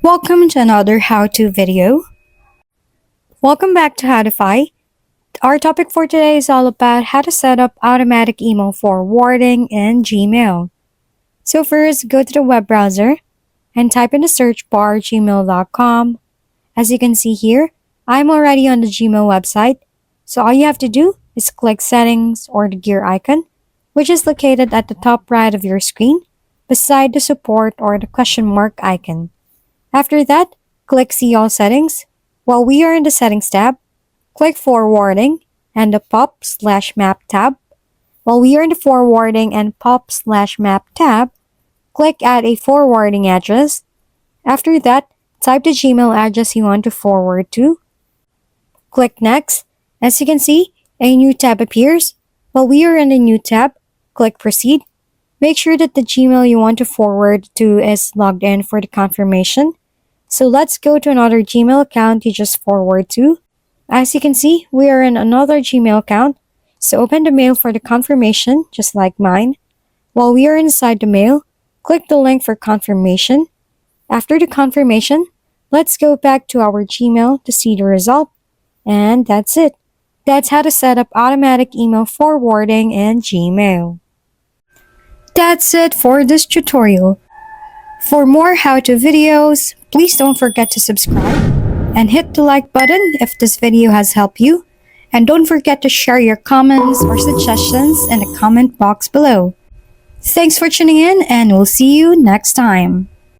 Welcome to another how-to video. Welcome back to Howtify. Our topic for today is all about how to set up automatic email forwarding in Gmail. So first, go to the web browser and type in the search bar gmail.com. As you can see here, I'm already on the Gmail website. So all you have to do is click Settings or the gear icon, which is located at the top right of your screen, beside the support or the question mark icon. After that, click See All Settings. While we are in the Settings tab, click Forwarding and the Pop/Map tab. While we are in the Forwarding and Pop/Map tab, click Add a forwarding address. After that, type the Gmail address you want to forward to. Click Next. As you can see, a new tab appears. While we are in the new tab, click Proceed. Make sure that the Gmail you want to forward to is logged in for the confirmation. So let's go to another Gmail account you just forward to. As you can see, we are in another Gmail account. So open the mail for the confirmation, just like mine. While we are inside the mail, click the link for confirmation. After the confirmation, let's go back to our Gmail to see the result. And that's it. That's how to set up automatic email forwarding in Gmail. That's it for this tutorial. For more how-to videos, please don't forget to subscribe and hit the like button if this video has helped you. And don't forget to share your comments or suggestions in the comment box below. Thanks for tuning in, and we'll see you next time.